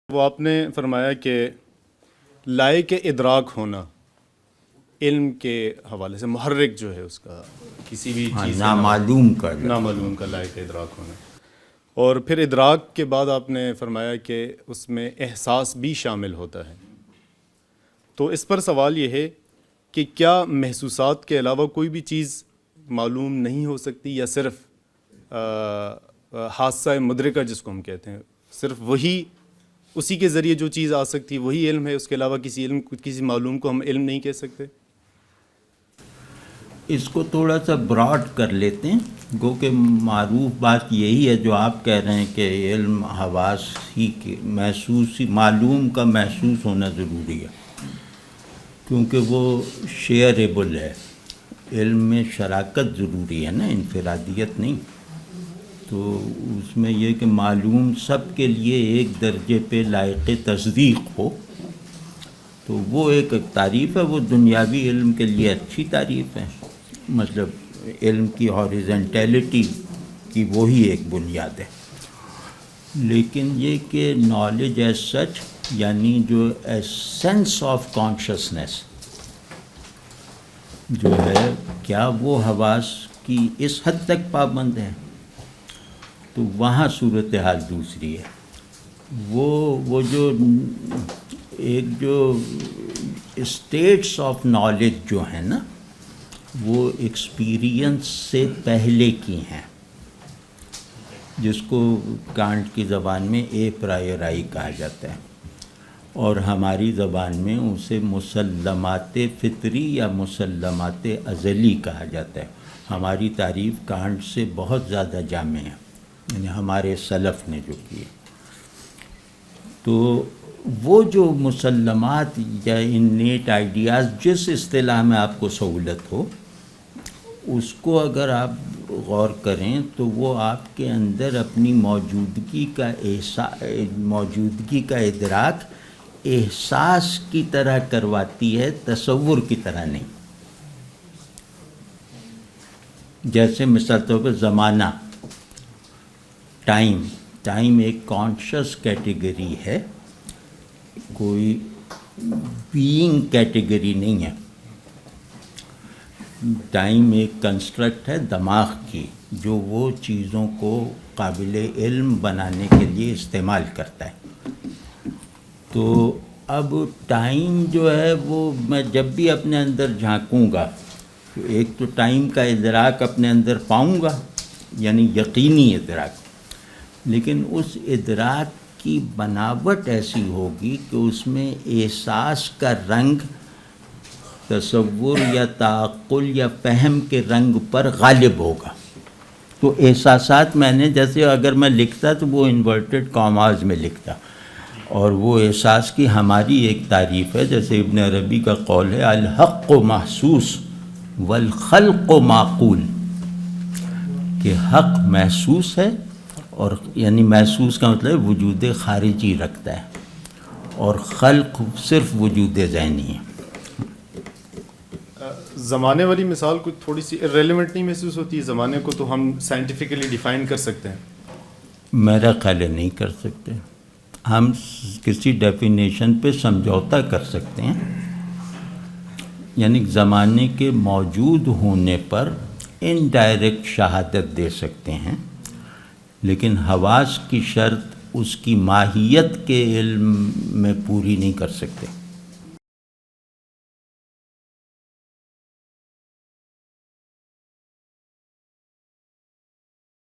وہ آپ نے فرمایا کہ لائق ادراک ہونا علم کے حوالے سے محرک جو ہے اس کا کسی بھی چیز نامعلوم کا نامعلوم کا لائق ادراک ہونا، اور پھر ادراک کے بعد آپ نے فرمایا کہ اس میں احساس بھی شامل ہوتا ہے۔ تو اس پر سوال یہ ہے کہ کیا محسوسات کے علاوہ کوئی بھی چیز معلوم نہیں ہو سکتی، یا صرف حادثہ مدرکہ جس کو ہم کہتے ہیں، صرف وہی اسی کے ذریعے جو چیز آ سکتی ہے وہی علم ہے، اس کے علاوہ کسی معلوم کو ہم علم نہیں کہہ سکتے؟ اس کو تھوڑا سا براڈ کر لیتے ہیں، گو کہ معروف بات یہی ہے جو آپ کہہ رہے ہیں کہ علم حواس ہی کے معلوم کا محسوس ہونا ضروری ہے، کیونکہ وہ شیئریبل ہے۔ علم میں شراکت ضروری ہے نا، انفرادیت نہیں۔ تو اس میں یہ کہ معلوم سب کے لیے ایک درجے پہ لائق تصدیق ہو، تو وہ ایک تعریف ہے، وہ دنیاوی علم کے لیے اچھی تعریف ہے۔ مطلب علم کی ہاریزنٹیلٹی کی وہی ایک بنیاد ہے۔ لیکن یہ کہ نالج ایز سچ، یعنی جو سینس آف کانشسنس جو ہے، کیا وہ حواس کی اس حد تک پابند ہے؟ تو وہاں صورتحال دوسری ہے۔ وہ جو ایک جو اسٹیٹس آف نالج جو ہیں نا، وہ ایکسپیرینس سے پہلے کی ہیں، جس کو کانٹ کی زبان میں اے پرائیورائی کہا جاتا ہے، اور ہماری زبان میں اسے مسلمات فطری یا مسلمات ازلی کہا جاتا ہے۔ ہماری تعریف کانٹ سے بہت زیادہ جامع ہے، یعنی ہمارے سلف نے جو کیے۔ تو وہ جو مسلمات یا انیٹ آئیڈیاز، جس اصطلاح میں آپ کو سہولت ہو، اس کو اگر آپ غور کریں تو وہ آپ کے اندر اپنی موجودگی کا ادراک احساس کی طرح کرواتی ہے، تصور کی طرح نہیں۔ جیسے مثال طور پر زمانہ، ٹائم ایک کانشس کیٹیگری ہے، کوئی بینگ کیٹیگری نہیں ہے۔ ٹائم ایک کنسٹرکٹ ہے دماغ کی، جو وہ چیزوں کو قابل علم بنانے کے لیے استعمال کرتا ہے۔ تو اب ٹائم جو ہے، وہ میں جب بھی اپنے اندر جھانکوں گا، ایک تو ٹائم کا ادراک اپنے اندر پاؤں گا، یعنی یقینی ادراک، لیکن اس ادراک کی بناوٹ ایسی ہوگی کہ اس میں احساس کا رنگ تصور یا تعقل یا فہم کے رنگ پر غالب ہوگا۔ تو احساسات میں نے جیسے اگر میں لکھتا تو وہ انورٹڈ کاماز میں لکھتا، اور وہ احساس کی ہماری ایک تعریف ہے، جیسے ابن عربی کا قول ہے الحق محسوس والخلق معقول، کہ حق محسوس ہے، اور یعنی محسوس کا مطلب وجود خارجی رکھتا ہے، اور خلق صرف وجود ذہنی ہے۔ زمانے والی مثال کو تھوڑی سی ریلیونٹ نہیں محسوس ہوتی؟ زمانے کو تو ہم سائنٹیفکلی ڈیفائن کر سکتے ہیں۔ میرا خیال ہے نہیں کر سکتے۔ ہم کسی ڈیفینیشن پہ سمجھوتا کر سکتے ہیں، یعنی زمانے کے موجود ہونے پر انڈائریکٹ شہادت دے سکتے ہیں، لیکن حواس کی شرط اس کی ماہیت کے علم میں پوری نہیں کر سکتے۔